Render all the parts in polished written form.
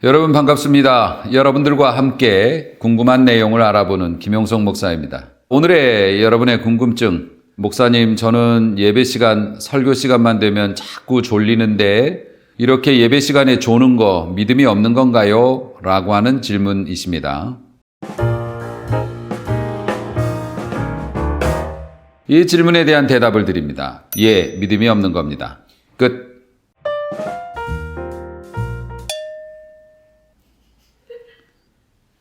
여러분 반갑습니다. 여러분들과 함께 궁금한 내용을 알아보는 김용석 목사입니다. 오늘의 여러분의 궁금증, 목사님 저는 예배 시간, 설교 시간만 되면 자꾸 졸리는데 이렇게 예배 시간에 조는 거 믿음이 없는 건가요? 라고 하는 질문이십니다. 이 질문에 대한 대답을 드립니다. 예, 믿음이 없는 겁니다. 끝.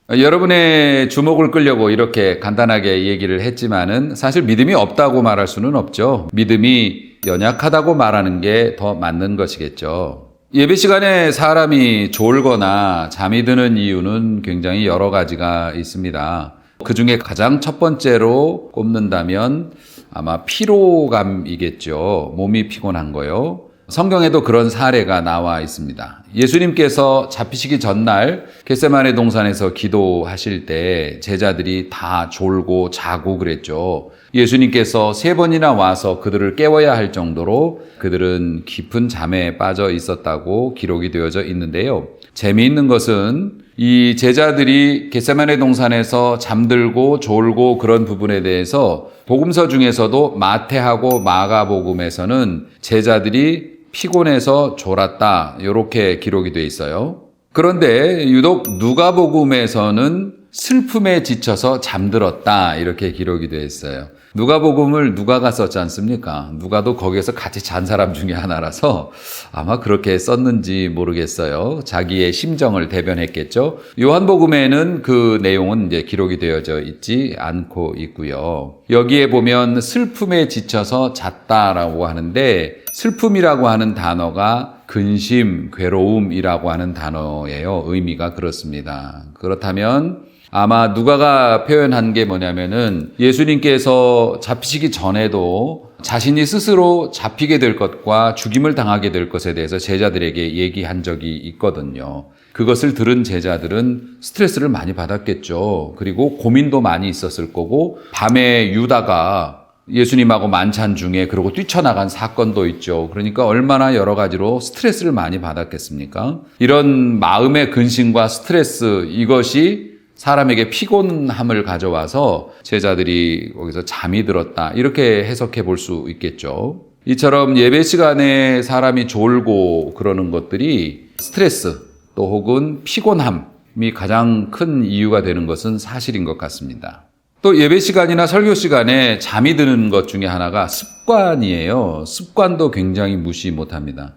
여러분의 주목을 끌려고 이렇게 간단하게 얘기를 했지만은 사실 믿음이 없다고 말할 수는 없죠. 믿음이 연약하다고 말하는 게 더 맞는 것이겠죠. 예배 시간에 사람이 졸거나 잠이 드는 이유는 굉장히 여러 가지가 있습니다. 그 중에 가장 첫 번째로 꼽는다면 아마 피로감이겠죠. 몸이 피곤한 거요. 성경에도 그런 사례가 나와 있습니다. 예수님께서 잡히시기 전날 겟세마네 동산에서 기도하실 때 제자들이 다 졸고 자고 그랬죠. 예수님께서 3번이나 와서 그들을 깨워야 할 정도로 그들은 깊은 잠에 빠져 있었다고 기록이 되어져 있는데요. 재미있는 것은 이 제자들이 겟세마네 동산에서 잠들고 졸고 그런 부분에 대해서 복음서 중에서도 마태하고 마가복음에서는 제자들이 피곤해서 졸았다 이렇게 기록이 되어 있어요. 그런데 유독 누가복음에서는 슬픔에 지쳐서 잠들었다 이렇게 기록이 되어 있어요. 누가복음을 누가가 썼지 않습니까? 누가도 거기에서 같이 잔 사람 중에 하나라서 아마 그렇게 썼는지 모르겠어요. 자기의 심정을 대변했겠죠. 요한복음에는 그 내용은 이제 기록이 되어져 있지 않고 있고요. 여기에 보면 슬픔에 지쳐서 잤다라고 하는데 슬픔이라고 하는 단어가 근심, 괴로움이라고 하는 단어예요. 의미가 그렇습니다. 그렇다면 아마 누가가 표현한 게 뭐냐면은 예수님께서 잡히시기 전에도 자신이 스스로 잡히게 될 것과 죽임을 당하게 될 것에 대해서 제자들에게 얘기한 적이 있거든요. 그것을 들은 제자들은 스트레스를 많이 받았겠죠. 그리고 고민도 많이 있었을 거고 밤에 유다가 예수님하고 만찬 중에 그러고 뛰쳐나간 사건도 있죠. 그러니까 얼마나 여러 가지로 스트레스를 많이 받았겠습니까? 이런 마음의 근심과 스트레스 이것이 사람에게 피곤함을 가져와서 제자들이 거기서 잠이 들었다 이렇게 해석해 볼 수 있겠죠. 이처럼 예배 시간에 사람이 졸고 그러는 것들이 스트레스 또 혹은 피곤함이 가장 큰 이유가 되는 것은 사실인 것 같습니다. 또 예배 시간이나 설교 시간에 잠이 드는 것 중에 하나가 습관이에요. 습관도 굉장히 무시 못합니다.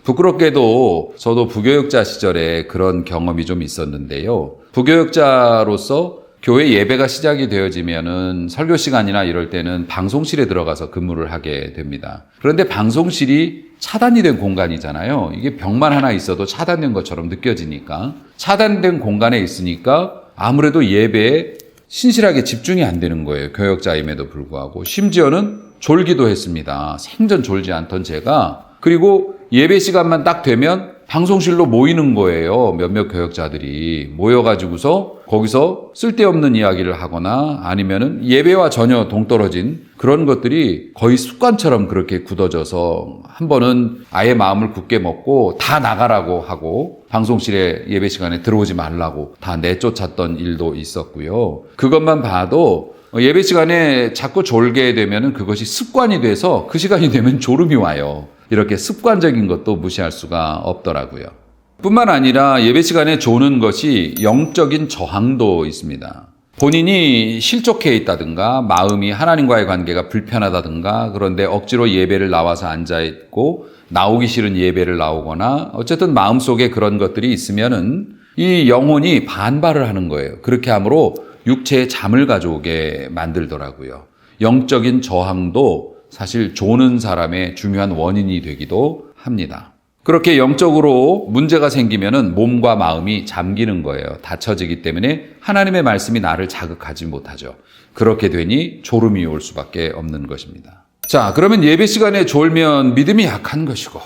부끄럽게도 저도 부교육자 시절에 그런 경험이 좀 있었는데요. 부교육자로서 교회 예배가 시작이 되어지면은 설교 시간이나 이럴 때는 방송실에 들어가서 근무를 하게 됩니다. 그런데 방송실이 차단이 된 공간이잖아요. 이게 벽만 하나 있어도 차단된 것처럼 느껴지니까 차단된 공간에 있으니까 아무래도 예배에 신실하게 집중이 안 되는 거예요. 교역자임에도 불구하고. 심지어는 졸기도 했습니다. 생전 졸지 않던 제가. 그리고 예배 시간만 딱 되면 방송실로 모이는 거예요. 몇몇 교역자들이 모여가지고서 거기서 쓸데없는 이야기를 하거나 아니면은 예배와 전혀 동떨어진 그런 것들이 거의 습관처럼 그렇게 굳어져서 한 번은 아예 마음을 굳게 먹고 다 나가라고 하고 방송실에 예배 시간에 들어오지 말라고 다 내쫓았던 일도 있었고요. 그것만 봐도 예배 시간에 자꾸 졸게 되면은 그것이 습관이 돼서 그 시간이 되면 졸음이 와요. 이렇게 습관적인 것도 무시할 수가 없더라고요. 뿐만 아니라 예배 시간에 조는 것이 영적인 저항도 있습니다. 본인이 실족해 있다든가 마음이 하나님과의 관계가 불편하다든가 그런데 억지로 예배를 나와서 앉아있고 나오기 싫은 예배를 나오거나 어쨌든 마음속에 그런 것들이 있으면은 이 영혼이 반발을 하는 거예요. 그렇게 함으로 육체에 잠을 가져오게 만들더라고요. 영적인 저항도 사실 조는 사람의 중요한 원인이 되기도 합니다. 그렇게 영적으로 문제가 생기면은 몸과 마음이 잠기는 거예요. 닫혀지기 때문에 하나님의 말씀이 나를 자극하지 못하죠. 그렇게 되니 졸음이 올 수밖에 없는 것입니다. 자, 그러면 예배 시간에 졸면 믿음이 약한 것이고,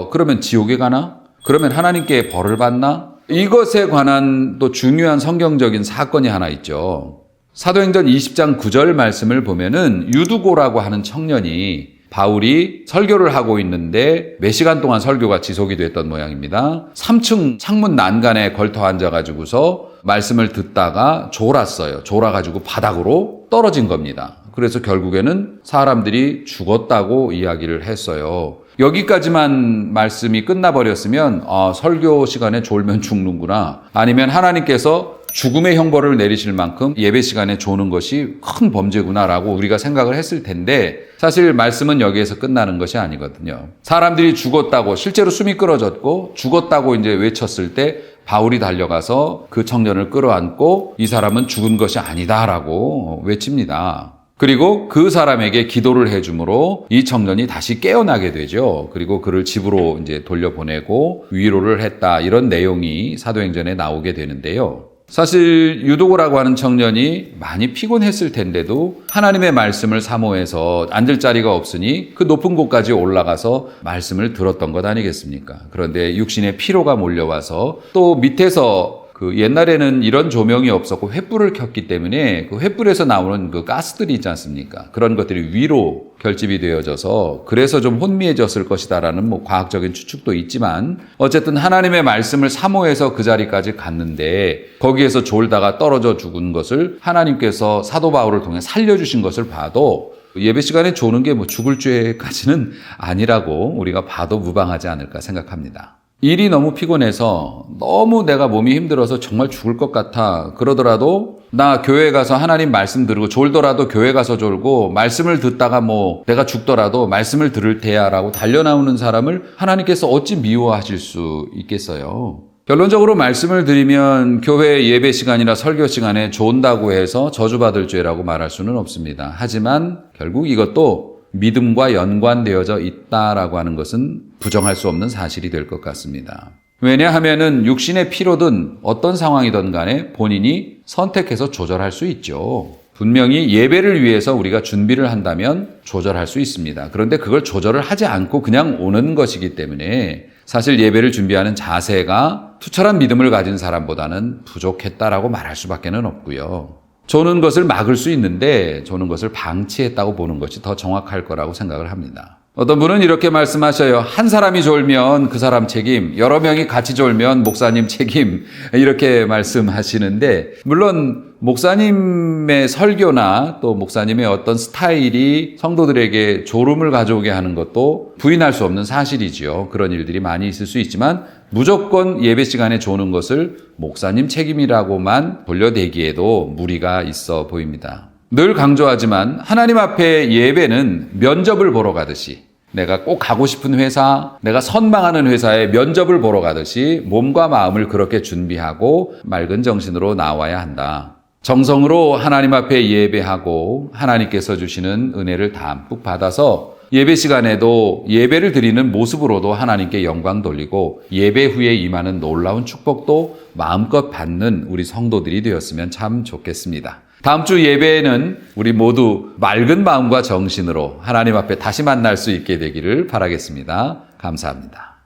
그러면 지옥에 가나? 그러면 하나님께 벌을 받나? 이것에 관한 또 중요한 성경적인 사건이 하나 있죠. 사도행전 20장 9절 말씀을 보면은 유두고라고 하는 청년이 바울이 설교를 하고 있는데 몇 시간 동안 설교가 지속이 됐던 모양입니다. 3층 창문 난간에 걸터 앉아가지고서 말씀을 듣다가 졸았어요. 졸아가지고 바닥으로 떨어진 겁니다. 그래서 결국에는 사람들이 죽었다고 이야기를 했어요. 여기까지만 말씀이 끝나버렸으면 설교 시간에 졸면 죽는구나. 아니면 하나님께서 죽음의 형벌을 내리실 만큼 예배 시간에 조는 것이 큰 범죄구나라고 우리가 생각을 했을 텐데 사실 말씀은 여기에서 끝나는 것이 아니거든요. 사람들이 죽었다고 실제로 숨이 끊어졌고 죽었다고 이제 외쳤을 때 바울이 달려가서 그 청년을 끌어안고 이 사람은 죽은 것이 아니다라고 외칩니다. 그리고 그 사람에게 기도를 해줌으로 이 청년이 다시 깨어나게 되죠. 그리고 그를 집으로 이제 돌려보내고 위로를 했다. 이런 내용이 사도행전에 나오게 되는데요. 사실 유도고라고 하는 청년이 많이 피곤했을 텐데도 하나님의 말씀을 사모해서 앉을 자리가 없으니 그 높은 곳까지 올라가서 말씀을 들었던 것 아니겠습니까? 그런데 육신의 피로가 몰려와서 또 밑에서 그 옛날에는 이런 조명이 없었고 횃불을 켰기 때문에 그 횃불에서 나오는 그 가스들이 있지 않습니까? 그런 것들이 위로 결집이 되어져서 그래서 좀 혼미해졌을 것이다라는 뭐 과학적인 추측도 있지만 어쨌든 하나님의 말씀을 사모해서 그 자리까지 갔는데 거기에서 졸다가 떨어져 죽은 것을 하나님께서 사도 바울을 통해 살려주신 것을 봐도 예배 시간에 조는 게 뭐 죽을 죄까지는 아니라고 우리가 봐도 무방하지 않을까 생각합니다. 일이 너무 피곤해서 너무 내가 몸이 힘들어서 정말 죽을 것 같아 그러더라도 나 교회 가서 하나님 말씀 들고 졸더라도 교회 가서 졸고 말씀을 듣다가 뭐 내가 죽더라도 말씀을 들을 테야 라고 달려나오는 사람을 하나님께서 어찌 미워하실 수 있겠어요. 결론적으로 말씀을 드리면 교회 예배 시간이나 설교 시간에 존다고 해서 저주받을 죄라고 말할 수는 없습니다. 하지만 결국 이것도 믿음과 연관되어져 있다라고 하는 것은 부정할 수 없는 사실이 될 것 같습니다. 왜냐하면은 육신의 피로든 어떤 상황이든 간에 본인이 선택해서 조절할 수 있죠. 분명히 예배를 위해서 우리가 준비를 한다면 조절할 수 있습니다. 그런데 그걸 조절을 하지 않고 그냥 오는 것이기 때문에 사실 예배를 준비하는 자세가 투철한 믿음을 가진 사람보다는 부족했다라고 말할 수밖에는 없고요. 조는 것을 막을 수 있는데 조는 것을 방치했다고 보는 것이 더 정확할 거라고 생각을 합니다. 어떤 분은 이렇게 말씀하셔요. 한 사람이 졸면 그 사람 책임, 여러 명이 같이 졸면 목사님 책임 이렇게 말씀하시는데 물론 목사님의 설교나 또 목사님의 어떤 스타일이 성도들에게 졸음을 가져오게 하는 것도 부인할 수 없는 사실이지요. 그런 일들이 많이 있을 수 있지만 무조건 예배 시간에 조는 것을 목사님 책임이라고만 돌려대기에도 무리가 있어 보입니다. 늘 강조하지만 하나님 앞에 예배는 면접을 보러 가듯이 내가 꼭 가고 싶은 회사, 내가 선망하는 회사에 면접을 보러 가듯이 몸과 마음을 그렇게 준비하고 맑은 정신으로 나와야 한다. 정성으로 하나님 앞에 예배하고 하나님께서 주시는 은혜를 담뿍 받아서 예배 시간에도 예배를 드리는 모습으로도 하나님께 영광 돌리고 예배 후에 임하는 놀라운 축복도 마음껏 받는 우리 성도들이 되었으면 참 좋겠습니다. 다음 주 예배에는 우리 모두 맑은 마음과 정신으로 하나님 앞에 다시 만날 수 있게 되기를 바라겠습니다. 감사합니다.